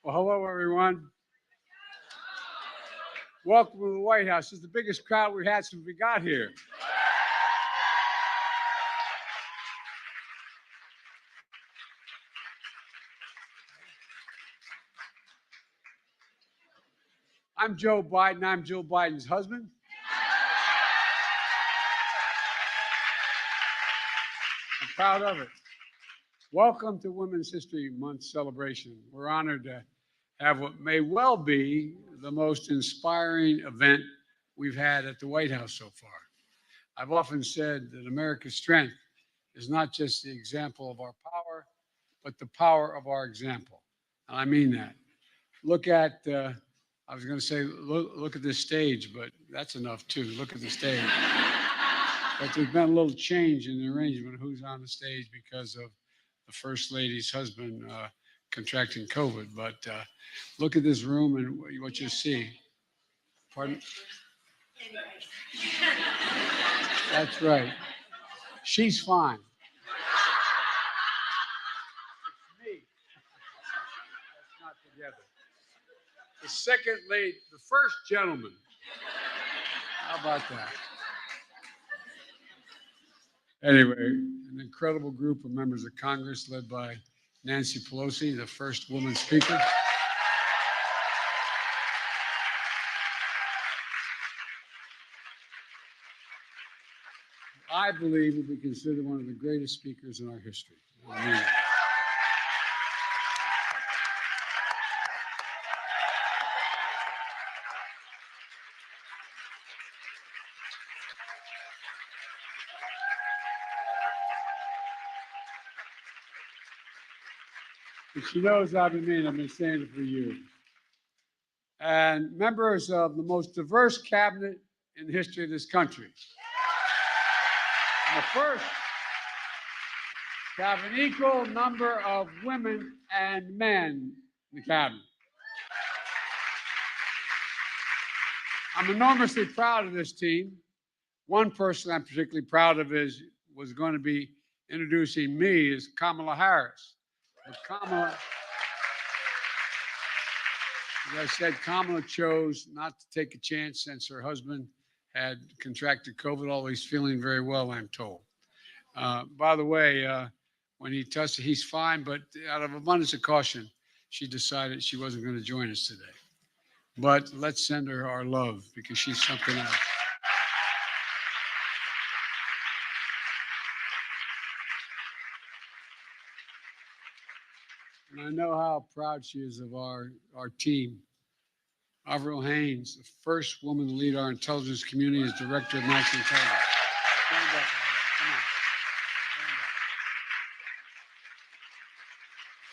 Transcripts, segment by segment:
Well, hello, everyone. Welcome to the White House. This is the biggest crowd we've had since we got here. I'm Joe Biden. I'm Jill Biden's husband. I'm proud of it. Welcome to Women's History Month celebration. We're honored to have what may well be the most inspiring event we've had at the White House so far. I've often said that America's strength is not just the example of our power, but the power of our example. And I mean that. Look at, I was going to say, look at this stage, but that's enough too. Look at the stage. But there's been a little change in the arrangement of who's on the stage because of the First Lady's husband contracting COVID. But look at this room and what you see. Pardon? That's right. She's fine. It's me. That's not together. The second lady, the first gentleman. How about that? Anyway, an incredible group of members of Congress led by Nancy Pelosi, the first woman speaker. I believe will be considered one of the greatest speakers in our history. And she knows I've been saying it for years. And members of the most diverse cabinet in the history of this country. And the first to have an equal number of women and men in the cabinet. I'm enormously proud of this team. One person I'm particularly proud of was going to be introducing me is Kamala Harris. But Kamala, as I said, Kamala chose not to take a chance since her husband had contracted COVID, although he's feeling very well, I'm told. By the way, when he tested, he's fine, but out of abundance of caution, she decided she wasn't going to join us today. But let's send her our love because she's something else. And I know how proud she is of our team. Avril Haines, the first woman to lead our intelligence community as Director of National Intelligence. Stand up, come on.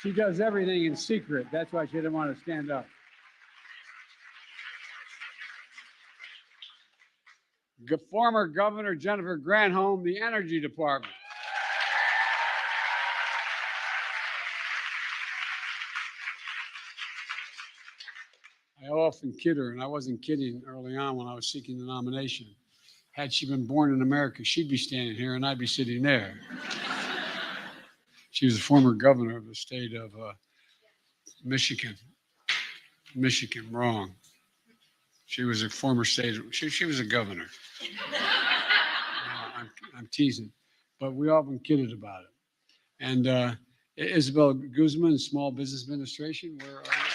She does everything in secret. That's why she didn't want to stand up. Former Governor Jennifer Granholm, the Energy Department. I often kid her, and I wasn't kidding early on when I was seeking the nomination. Had she been born in America, she'd be standing here and I'd be sitting there. She was a former governor of the state of Michigan. Michigan, wrong. She was a former state, she was a governor. I'm teasing, but we often kidded about it. And Isabel Guzman, Small Business Administration, where are you?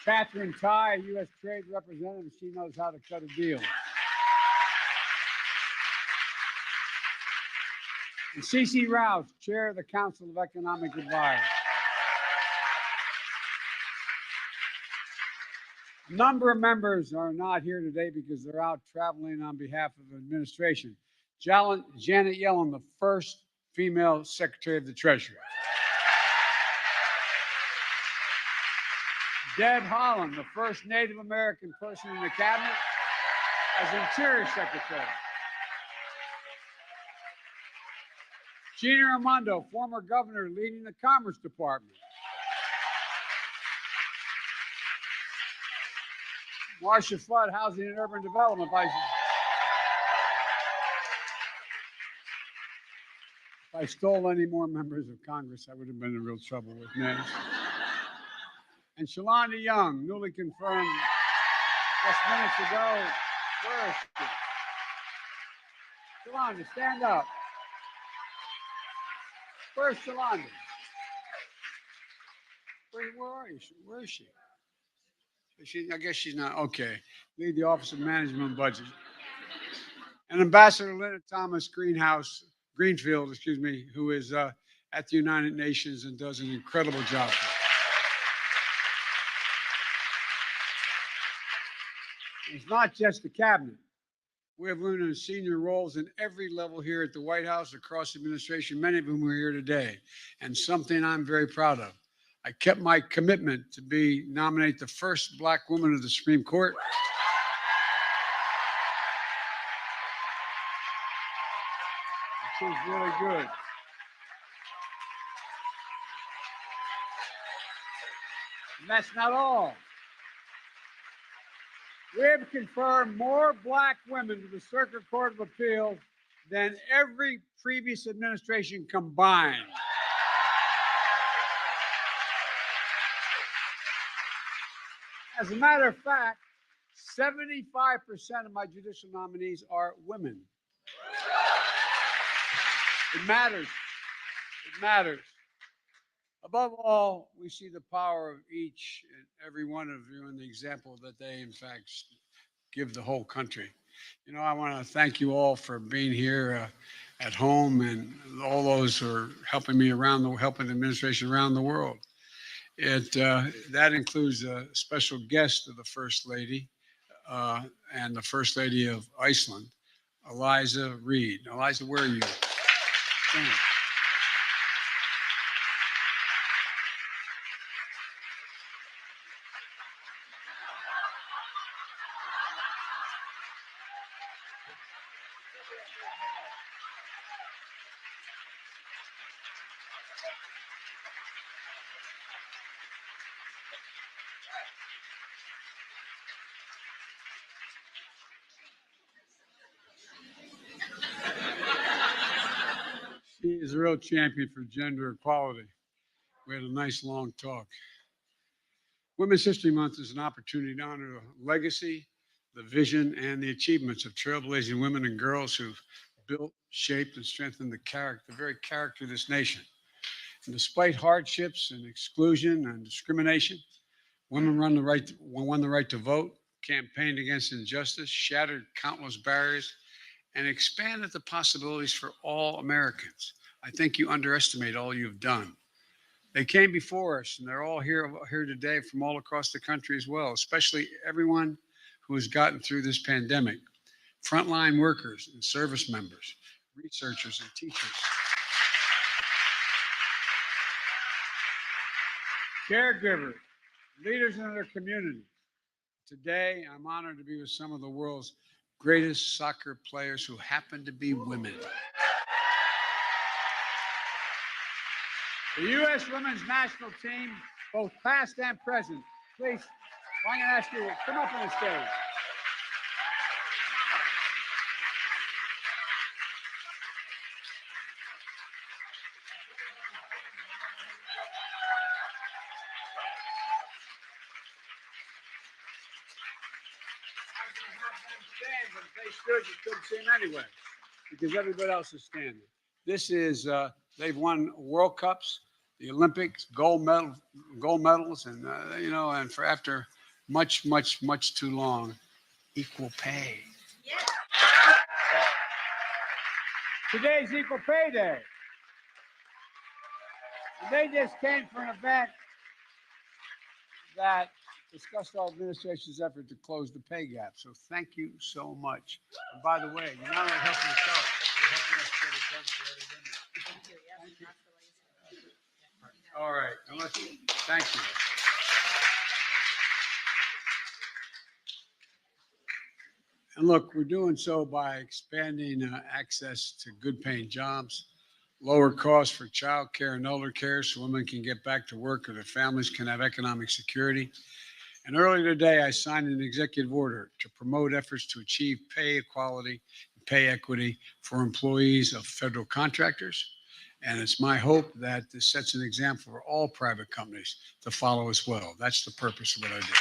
Catherine Tai, U.S. Trade Representative, she knows how to cut a deal. And C.C. Rouse, Chair of the Council of Economic Advisors. A number of members are not here today because they're out traveling on behalf of the administration. Janet Yellen, the first female Secretary of the Treasury. Deb Haaland, the first Native American person in the cabinet as Interior Secretary. Gina Raimondo, former governor leading the Commerce Department. Marcia Flood, Housing and Urban Development Vice. If I stole any more members of Congress, I would have been in real trouble with names. And Shalonda Young, newly confirmed just minutes ago. Where is she? Shalonda, stand up. Where's Shalonda? Where are you? Where is she? I guess she's not. Okay. Lead the Office of Management and Budget. And Ambassador Linda Thomas Greenfield, who is at the United Nations and does an incredible job. It's not just the cabinet. We have women in senior roles in every level here at the White House, across the administration, many of whom are here today, and something I'm very proud of. I kept my commitment to nominate the first Black woman to the Supreme Court. Which is really good. And that's not all. We have confirmed more Black women to the Circuit Court of Appeals than every previous administration combined. As a matter of fact, 75% of my judicial nominees are women. It matters. It matters. Above all, we see the power of each and every one of you and the example that they, in fact, give the whole country. You know, I want to thank you all for being here at home, and all those who are helping me helping the administration around the world. That includes a special guest of the First Lady and the First Lady of Iceland, Eliza Reid. Eliza, where are you? Stand. She is a real champion for gender equality. We had a nice long talk. Women's History Month is an opportunity to honor the legacy, the vision, and the achievements of trailblazing women and girls who've built, shaped, and strengthened the very character of this nation. And despite hardships and exclusion and discrimination, women won the right to vote, campaigned against injustice, shattered countless barriers, and expanded the possibilities for all Americans. I think you underestimate all you've done. They came before us, and they're all here today from all across the country as well, especially everyone who has gotten through this pandemic. Frontline workers and service members, researchers and teachers. Caregivers, leaders in their communities. Today, I'm honored to be with some of the world's greatest soccer players who happen to be women. The U.S. women's national team, both past and present. Please, I'm going to ask you to come up on the stage. Stand, but if they stood, you couldn't see them anyway, because everybody else is standing. This is, they've won World Cups, the Olympics, gold medals, and and for after much too long, equal pay. Yeah. Today's Equal Pay Day. And they just came for an event that discussed our administration's effort to close the pay gap. So thank you so much. And by the way, you're not only helping yourself, you're helping us get it done for other women. Thank you. Thank you. All right. Thank you. And look, we're doing so by expanding access to good paying jobs, lower costs for child care and elder care so women can get back to work or their families can have economic security. And earlier today, I signed an executive order to promote efforts to achieve pay equality and pay equity for employees of federal contractors. And it's my hope that this sets an example for all private companies to follow as well. That's the purpose of what I do.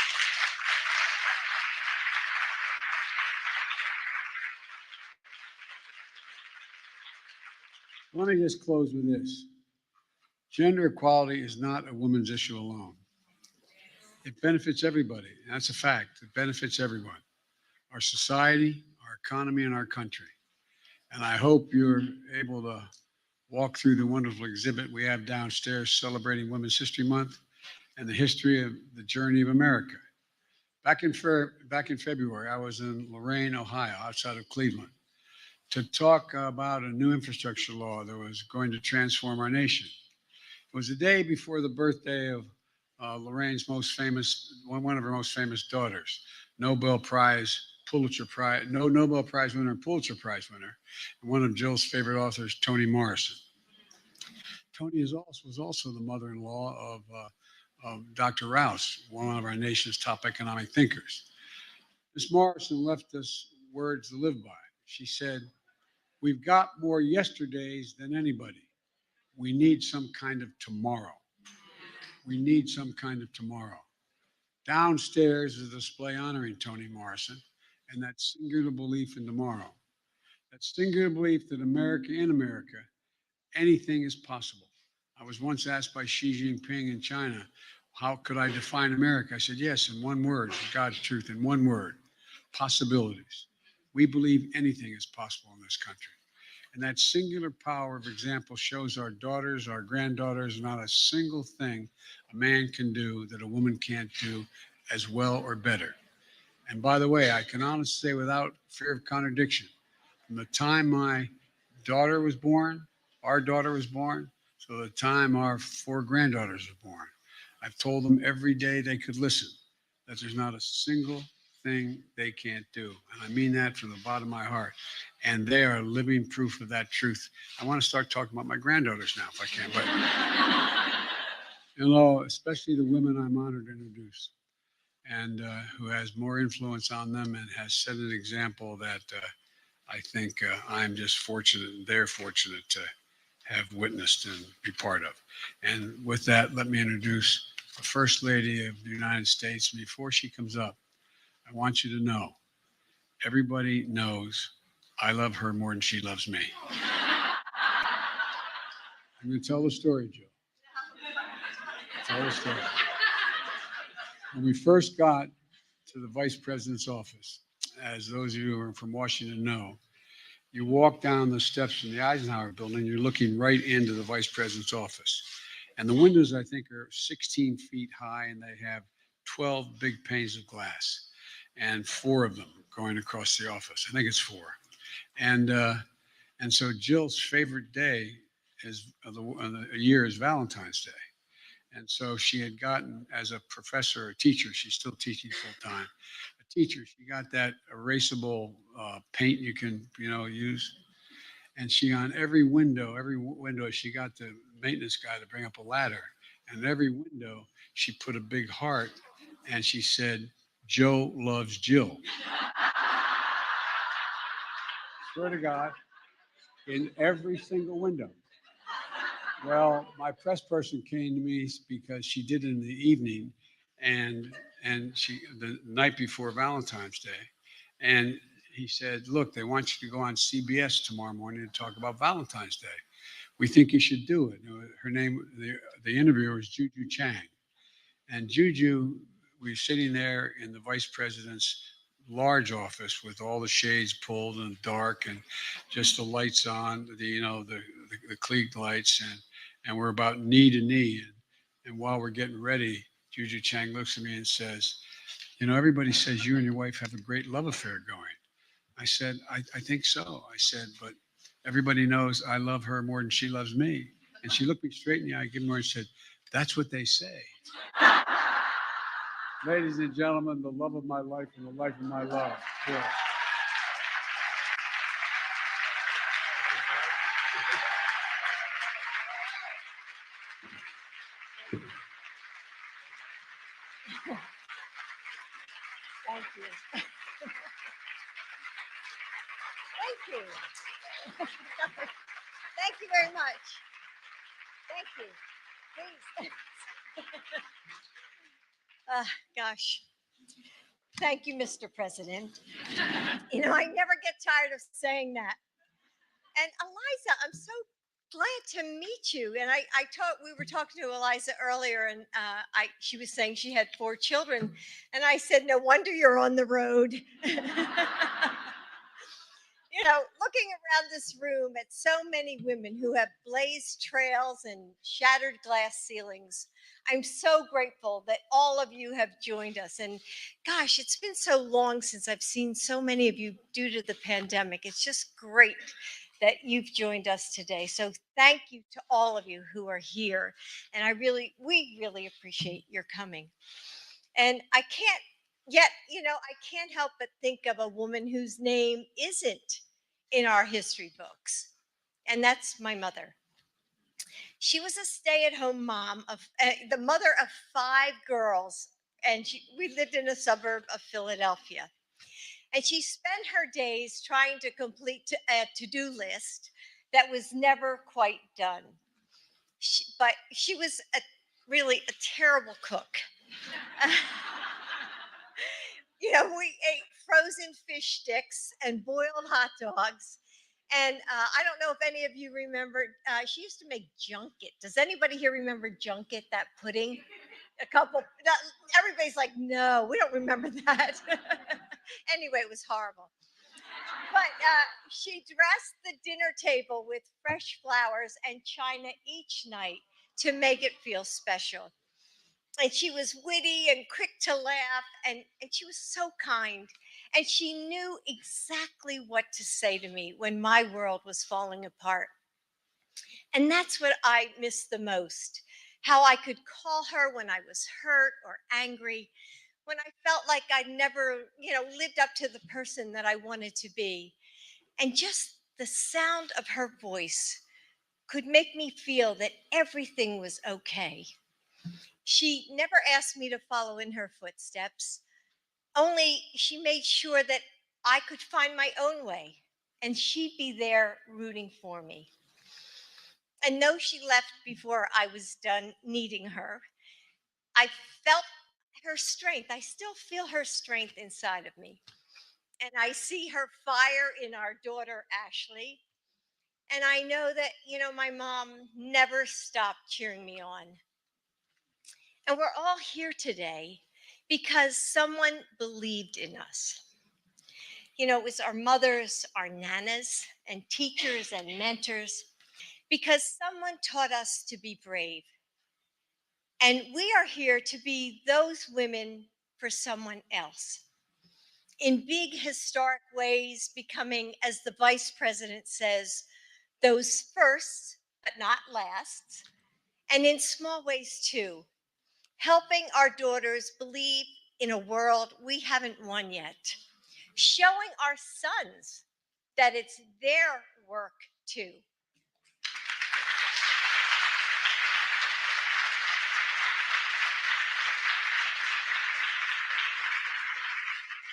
Let me just close with this. Gender equality is not a woman's issue alone. It benefits everybody. That's a fact. It benefits everyone, our society, our economy, and our country. And I hope you're able to walk through the wonderful exhibit we have downstairs celebrating Women's History Month and the history of the journey of America. Back in February, I was in Lorain, Ohio, outside of Cleveland, to talk about a new infrastructure law that was going to transform our nation. It was the day before the birthday of Lorraine's most famous, one of her most famous daughters, Nobel Prize, Pulitzer Prize, no Nobel Prize winner, Pulitzer Prize winner, and one of Jill's favorite authors, Toni Morrison. Toni was also the mother-in-law of Dr. Rouse, one of our nation's top economic thinkers. Ms. Morrison left us words to live by. She said, "We've got more yesterdays than anybody. We need some kind of tomorrow. We need some kind of tomorrow." Downstairs is a display honoring Toni Morrison and that singular belief in tomorrow. That singular belief that in America, anything is possible. I was once asked by Xi Jinping in China, how could I define America? I said, yes, in one word, God's truth, in one word, possibilities. We believe anything is possible in this country. And that singular power of example shows our daughters, our granddaughters, not a single thing a man can do that a woman can't do as well or better. And by the way, I can honestly say without fear of contradiction, from the time my daughter was born, our daughter was born, so the time our 4 granddaughters were born, I've told them every day they could listen that there's not a single thing they can't do. And I mean that from the bottom of my heart. And they are living proof of that truth. I want to start talking about my granddaughters now, if I can. But, especially the women I'm honored to introduce and who has more influence on them and has set an example that I think I'm just fortunate and they're fortunate to have witnessed and be part of. And with that, let me introduce the First Lady of the United States. Before she comes up, I want you to know, everybody knows I love her more than she loves me. I'm going to tell the story, Joe. Tell the story. When we first got to the Vice President's office, as those of you who are from Washington know, you walk down the steps in the Eisenhower building, you're looking right into the Vice President's office. And the windows, I think, are 16 feet high, and they have 12 big panes of glass, and 4 of them going across the office. I think it's 4. And so Jill's favorite day a year is Valentine's Day. And so she had gotten, as a professor, a teacher, she's still teaching full time, a teacher, she got that erasable paint you can, use. And she, on every window, she got the maintenance guy to bring up a ladder. And every window, she put a big heart and she said, "Joe loves Jill." Swear to God, in every single window. Well, my press person came to me because she did it in the evening and she, the night before Valentine's Day. And he said, "Look, they want you to go on CBS tomorrow morning to talk about Valentine's Day. We think you should do it." Her name, the interviewer was Juju Chang. And Juju, we were sitting there in the vice president's large office with all the shades pulled and dark and just the lights on, the Klieg lights, and we're about knee to knee. And while we're getting ready, Juju Chang looks at me and says, "Everybody says you and your wife have a great love affair going." I said, I think so. I said, "But everybody knows I love her more than she loves me." And she looked me straight in the eye, gave me and said, "That's what they say." Ladies and gentlemen, the love of my life and the life of my love. Yeah. Thank you. Thank you. Thank you very much. Thank you. Please. Gosh. Thank you, Mr. President. You know, I never get tired of saying that. And Eliza, I'm so glad to meet you. And we were talking to Eliza earlier, and she was saying she had 4 children, and I said, no wonder you're on the road. You know, looking around this room at so many women who have blazed trails and shattered glass ceilings, I'm so grateful that all of you have joined us. And gosh, it's been so long since I've seen so many of you due to the pandemic. It's just great that you've joined us today. So thank you to all of you who are here. And we really appreciate your coming. And I can't help but think of a woman whose name isn't in our history books. And that's my mother. She was a stay-at-home mom the mother of 5 girls, and we lived in a suburb of Philadelphia. And she spent her days trying to complete a to-do list that was never quite done. But she was really a terrible cook. You know, we ate frozen fish sticks and boiled hot dogs. And I don't know if any of you remember, she used to make junket. Does anybody here remember junket, that pudding? Everybody's like, no, we don't remember that. Anyway, it was horrible. But she dressed the dinner table with fresh flowers and china each night to make it feel special. And she was witty and quick to laugh, and she was so kind. And she knew exactly what to say to me when my world was falling apart. And that's what I miss the most, how I could call her when I was hurt or angry, when I felt like I'd never, lived up to the person that I wanted to be. And just the sound of her voice could make me feel that everything was okay. She never asked me to follow in her footsteps, only she made sure that I could find my own way, and she'd be there rooting for me. And though she left before I was done needing her, I felt her strength. I still feel her strength inside of me. And I see her fire in our daughter, Ashley. And I know that, my mom never stopped cheering me on. And we're all here today because someone believed in us. It was our mothers, our nanas, and teachers and mentors, because someone taught us to be brave. And we are here to be those women for someone else. In big historic ways, becoming, as the vice president says, those firsts, but not lasts. And in small ways too, helping our daughters believe in a world we haven't won yet, showing our sons that it's their work too.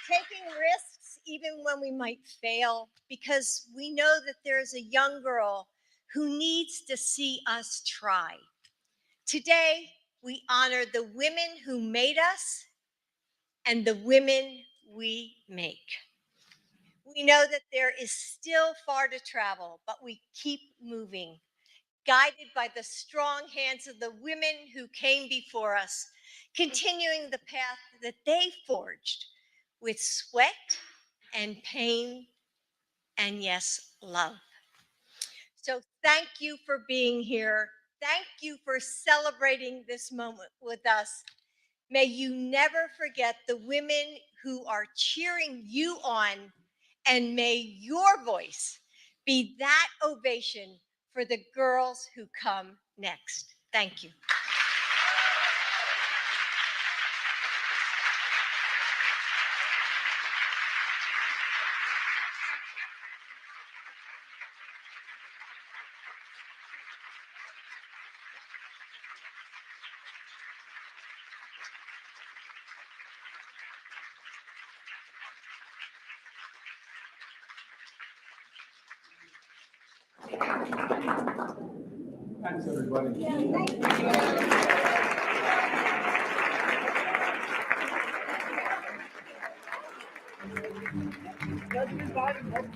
Taking risks even when we might fail, because we know that there's a young girl who needs to see us try. Today, we honor the women who made us and the women we make. We know that there is still far to travel, but we keep moving, guided by the strong hands of the women who came before us, continuing the path that they forged with sweat and pain and, yes, love. So thank you for being here. Thank you for celebrating this moment with us. May you never forget the women who are cheering you on, and may your voice be that ovation for the girls who come next. Thank you. Thanks, everybody. Judge presiding,